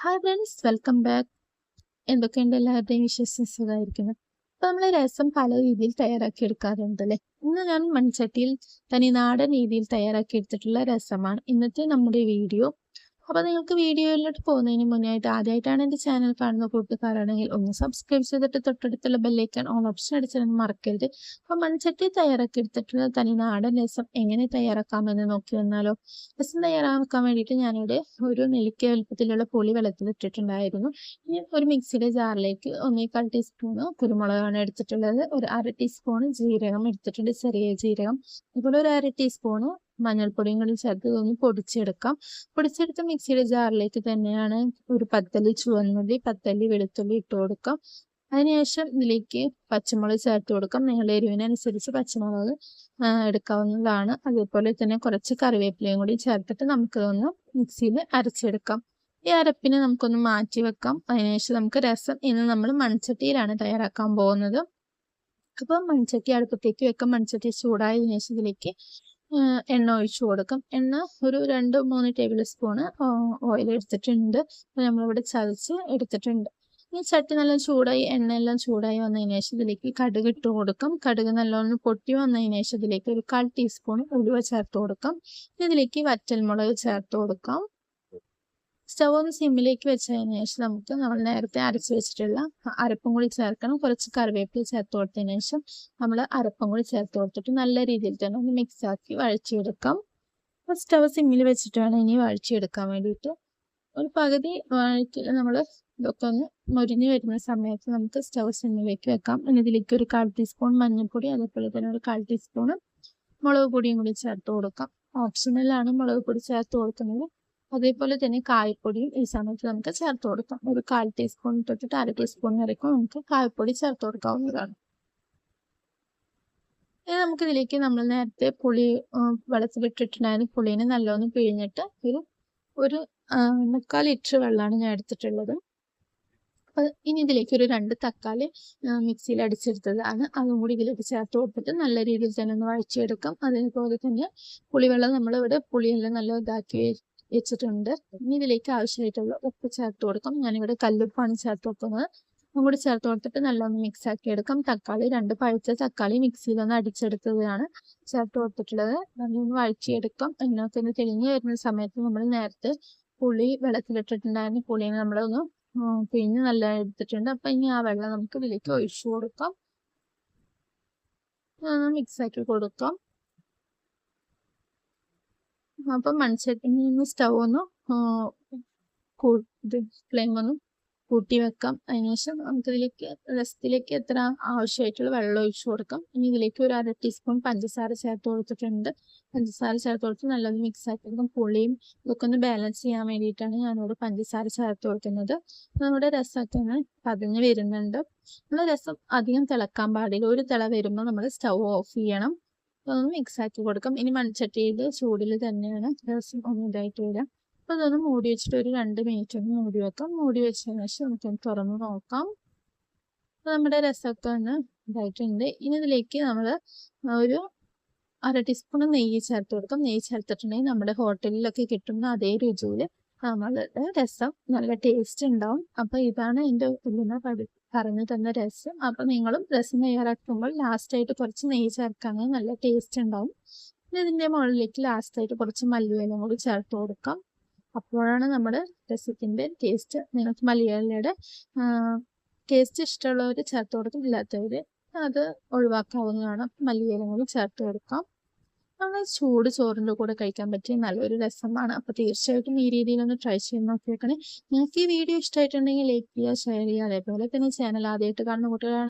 Hi friends, welcome back. എന്തൊക്കെയുണ്ട് എല്ലാവരുടെയും വിശേഷം? സുഖമായിരിക്കുന്നു. അപ്പൊ നമ്മൾ രസം പല രീതിയിൽ തയ്യാറാക്കി എടുക്കാറുണ്ട് അല്ലേ? ഇന്ന് ഞാൻ മൺചട്ടിയിൽ തനി നാടൻ രീതിയിൽ തയ്യാറാക്കി എടുത്തിട്ടുള്ള രസമാണ് ഇന്നത്തെ നമ്മുടെ വീഡിയോ. അപ്പൊ നിങ്ങൾക്ക് വീഡിയോയിലോട്ട് പോകുന്നതിന് മുന്നായിട്ട് ആദ്യമായിട്ടാണ് എൻ്റെ ചാനൽ കാണുന്ന കൂട്ടുകാരാണെങ്കിൽ ഒന്ന് സബ്സ്ക്രൈബ് ചെയ്തിട്ട് തൊട്ടടുത്തുള്ള ബെല്ലൈക്കൺ ഓൺ ഓപ്ഷൻ അടിച്ചാൽ മറക്കരുത്. അപ്പൊ മൺചട്ടി തയ്യാറാക്കി എടുത്തിട്ടുള്ള തനി നാടൻ രസം എങ്ങനെ തയ്യാറാക്കാമെന്ന് നോക്കി വന്നാലോ? രസം തയ്യാറാക്കാൻ വേണ്ടിയിട്ട് ഞാനിവിടെ ഒരു നെല്ലിക്ക വലുപ്പത്തിലുള്ള പുളി വെള്ളത്തിലിട്ടിട്ടുണ്ടായിരുന്നു. ഇനി ഒരു മിക്സിയുടെ ജാറിലേക്ക് 1/4 ടീസ്പൂണ് കുരുമുളകാണ് എടുത്തിട്ടുള്ളത്. ഒരു 1/2 ടീസ്പൂണ് ജീരകം എടുത്തിട്ടുണ്ട്, ചെറിയ ജീരകം. അതുപോലെ ഒരു 1/2 ടീസ്പൂണ് മഞ്ഞൾപ്പൊടിയും കൂടി ചേർത്ത് ഇതൊന്ന് പൊടിച്ചെടുക്കാം. പൊടിച്ചെടുത്ത മിക്സിയുടെ ജാറിലേക്ക് തന്നെയാണ് ഒരു 10 ചുവന്നുള്ളി, 10 വെളുത്തുള്ളി ഇട്ട് കൊടുക്കാം. അതിനുശേഷം ഇതിലേക്ക് പച്ചമുളക് ചേർത്ത് കൊടുക്കാം. നിങ്ങളുടെ എരിവിനനുസരിച്ച് പച്ചമുളക് എടുക്കാവുന്നതാണ്. അതേപോലെ തന്നെ കുറച്ച് കറിവേപ്പിലയും കൂടി ചേർത്തിട്ട് നമുക്കിതൊന്ന് മിക്സിയിൽ അരച്ചെടുക്കാം. ഈ അരപ്പിനെ നമുക്കൊന്ന് മാറ്റി വെക്കാം. അതിനുശേഷം നമുക്ക് രസം ഇന്ന് നമ്മൾ മൺചട്ടിയിലാണ് തയ്യാറാക്കാൻ പോകുന്നത്. അപ്പം മൺചട്ടി അടുപ്പത്തേക്ക് വെക്കാം. മൺചട്ടി ചൂടായതിനു ശേഷം ഇതിലേക്ക് എണ്ണ ഒഴിച്ചു കൊടുക്കാം. എണ്ണ ഒരു 2-3 ടേബിൾ സ്പൂണ് ഓയിൽ എടുത്തിട്ടുണ്ട്. നമ്മളിവിടെ ചതച്ച് എടുത്തിട്ടുണ്ട്. ഈ ചട്ടി നല്ല ചൂടായി, എണ്ണയെല്ലാം ചൂടായി വന്നതിന് ശേഷം ഇതിലേക്ക് കടുക് ഇട്ട് കൊടുക്കാം. കടുക് നല്ലോണം പൊട്ടി വന്നതിന് ശേഷം ഇതിലേക്ക് ഒരു 1/4 ടീസ്പൂൺ ഉലുവ ചേർത്ത് കൊടുക്കാം. ഇതിലേക്ക് വറ്റൽമുളക് ചേർത്ത് കൊടുക്കാം. സ്റ്റവ് ഒന്ന് സിമ്മിലേക്ക് വെച്ചതിന് ശേഷം നമുക്ക് നമ്മൾ നേരത്തെ അരച്ച് വെച്ചിട്ടുള്ള അരപ്പും കൂടി ചേർക്കണം. കുറച്ച് കറിവേപ്പില ചേർത്ത് കൊടുത്തതിന് ശേഷം നമ്മൾ അരപ്പും കൂടി ചേർത്ത് കൊടുത്തിട്ട് നല്ല രീതിയിൽ തന്നെ ഒന്ന് മിക്സ് ആക്കി വഴച്ചെടുക്കാം. അപ്പോൾ സ്റ്റവ് സിമ്മിൽ വെച്ചിട്ട് വേണം ഇനി വഴച്ചെടുക്കാൻ വേണ്ടിയിട്ട്. ഒരു പകുതി വഴറ്റി നമ്മൾ ഇതൊക്കെ ഒന്ന് മൊരിഞ്ഞ് വരുന്ന സമയത്ത് നമുക്ക് സ്റ്റവ് സിമ്മിലേക്ക് വെക്കാം. ഇനി ഇതിലേക്ക് ഒരു 1/4 ടീസ്പൂൺ മഞ്ഞൾപ്പൊടി, അതേപോലെ തന്നെ ഒരു 1/4 ടീസ്പൂൺ മുളക് പൊടിയും കൂടി ചേർത്ത് കൊടുക്കാം. ഓപ്ഷണലാണ് മുളക് പൊടി ചേർത്ത് കൊടുക്കുന്നത്. അതേപോലെ തന്നെ കായപ്പൊടിയും ഈ സമയത്ത് നമുക്ക് ചേർത്ത് കൊടുക്കാം. ഒരു 1/4 ടീസ്പൂൺ തൊട്ടിട്ട് 1/2 ടീസ്പൂൺ വരെക്കും നമുക്ക് കായപ്പൊടി ചേർത്ത് കൊടുക്കാവുന്നതാണ്. ഇനി നമുക്കിതിലേക്ക് നമ്മൾ നേരത്തെ പുളി വെള്ളത്തിലിട്ടിട്ടുണ്ടായിരുന്ന പുളീനെ നല്ലോണം പിഴിഞ്ഞിട്ട് ഒരു 3/4 ലിറ്റർ വെള്ളമാണ് ഞാൻ എടുത്തിട്ടുള്ളത്. അപ്പോൾ ഇനി ഇതിലേക്ക് ഒരു 2 തക്കാളി മിക്സിയിൽ അടിച്ചെടുത്തതാണ്. അതും കൂടി ഇതിലേക്ക് ചേർത്ത് കൊടുത്തിട്ട് നല്ല രീതിയിൽ തന്നെ ഒന്ന് വഴച്ചെടുക്കാം. അതേപോലെ തന്നെ പുളിവെള്ളം നമ്മളിവിടെ പുളിയെല്ലാം നല്ല ഇതാക്കി വെച്ചിട്ടുണ്ട്. ഇനി ഇതിലേക്ക് ആവശ്യമായിട്ടുള്ള ഉപ്പ് ചേർത്ത് കൊടുക്കാം. ഞാനിവിടെ കല്ലുപ്പാണ് ചേർത്ത് കൊടുക്കുന്നത്. അതും കൂടി ചേർത്ത് കൊടുത്തിട്ട് നല്ലോണം മിക്സ് ആക്കി എടുക്കാം. തക്കാളി 2 പഴുത്ത തക്കാളി മിക്സിയിലൊന്ന് അടിച്ചെടുത്തതാണ് ചേർത്ത് കൊടുത്തിട്ടുള്ളത്. നല്ലൊന്ന് വഴറ്റിയെടുക്കാം. അതിനകത്ത് ഒന്ന് തെളിഞ്ഞ് വരുന്ന സമയത്ത് നമ്മൾ നേരത്തെ പുളി വെള്ളത്തിലിട്ടിട്ടുണ്ടായിരുന്ന പുളിനെ നമ്മളൊന്ന് പിഴിഞ്ഞ് നല്ല എടുത്തിട്ടുണ്ട്. അപ്പം ഇനി ആ വെള്ളം നമുക്ക് ഇതിലേക്ക് ഒഴിച്ചു കൊടുക്കാം. മിക്സ് ആക്കി കൊടുക്കാം. അപ്പം മൺചട്ടി സ്റ്റവ് ഒന്ന് ഫ്ലെയിം ഒന്ന് കൂട്ടി വെക്കാം. അതിനുശേഷം നമുക്കിതിലേക്ക് രസത്തിലേക്ക് എത്ര ആവശ്യമായിട്ടുള്ള വെള്ളം ഒഴിച്ചു കൊടുക്കാം. ഇനി ഇതിലേക്ക് ഒരു 1/2 ടീസ്പൂൺ പഞ്ചസാര ചേർത്ത് കൊടുത്തിട്ടുണ്ട്. പഞ്ചസാര ചേർത്ത് കൊടുത്ത് നല്ലൊന്ന് മിക്സ് ആക്കി കൊടുക്കാം. പുളിയും ഇതൊക്കെ ഒന്ന് ബാലൻസ് ചെയ്യാൻ വേണ്ടിയിട്ടാണ് ഞാനിവിടെ പഞ്ചസാര ചേർത്ത് കൊടുക്കുന്നത്. നമ്മുടെ രസമൊക്കെ ഒന്ന് പതിഞ്ഞ് വരുന്നുണ്ട്. നമ്മുടെ രസം അധികം തിളക്കാൻ പാടില്ല. ഒരു തിള വരുമ്പോൾ നമ്മൾ സ്റ്റവ് ഓഫ് ചെയ്യണം. അതൊന്ന് മിക്സ് ആക്കി കൊടുക്കാം. ഇനി മൺചട്ടിയിൽ ചൂടിൽ തന്നെയാണ് രസം ഒന്ന് ഇതായിട്ട് വരാം. അപ്പോൾ അതൊന്ന് മൂടി വെച്ചിട്ട് ഒരു 2 മിനിറ്റ് ഒന്ന് മൂടി വെക്കാം. മൂടി വെച്ചതിന് ശേഷം നമുക്കൊന്ന് തുറന്ന് നോക്കാം. അപ്പോൾ നമ്മുടെ രസമൊക്കെ ഒന്ന് ഇതായിട്ടുണ്ട്. ഇനി ഇതിലേക്ക് നമ്മൾ ഒരു 1/2 ടീസ്പൂൺ നെയ്യ് ചേർത്ത് കൊടുക്കാം. നെയ്യ് ചേർത്തിട്ടുണ്ടെങ്കിൽ നമ്മുടെ ഹോട്ടലിലൊക്കെ കിട്ടുന്ന അതേ രുചിയിൽ നമ്മളുടെ രസം നല്ല ടേസ്റ്റ് ഉണ്ടാവും. അപ്പോൾ ഇതാണ് എൻ്റെ ഉള്ളിൽ പറഞ്ഞു തന്ന രസം. അപ്പോൾ നിങ്ങളും രസം തയ്യാറാക്കുമ്പോൾ ലാസ്റ്റായിട്ട് കുറച്ച് നെയ്യ് ചേർക്കുകയാണെങ്കിൽ നല്ല ടേസ്റ്റ് ഉണ്ടാവും. ഇതിൻ്റെ മുകളിലേക്ക് ലാസ്റ്റായിട്ട് കുറച്ച് മല്ലിയിലയും കൂടി ചേർത്ത് കൊടുക്കാം. അപ്പോഴാണ് നമ്മുടെ രസത്തിൻ്റെ ടേസ്റ്റ്. നിങ്ങൾക്ക് മല്ലിയിലയുടെ ടേസ്റ്റ് ഇഷ്ടമുള്ളവർ ചേർത്ത് കൊടുക്കും, ഇല്ലാത്തവർ അത് ഒഴിവാക്കാവുന്നതാണ്. മല്ലിയിലയും കൂടി ചേർത്ത് കൊടുക്കാം. നമ്മൾ ചൂട് ചോറിൻ്റെ കൂടെ കഴിക്കാൻ പറ്റിയ നല്ലൊരു രസമാണ്. അപ്പോൾ തീർച്ചയായിട്ടും ഈ രീതിയിലൊന്ന് ട്രൈ ചെയ്ത് നോക്കിയേക്കണേ. നിങ്ങൾക്ക് ഈ വീഡിയോ ഇഷ്ടമായിട്ടുണ്ടെങ്കിൽ ലൈക്ക് ചെയ്യുക, ഷെയർ ചെയ്യുക. അതേപോലെ തന്നെ ചാനൽ ആദ്യമായിട്ട് കാണുന്ന കുട്ടികളാണ്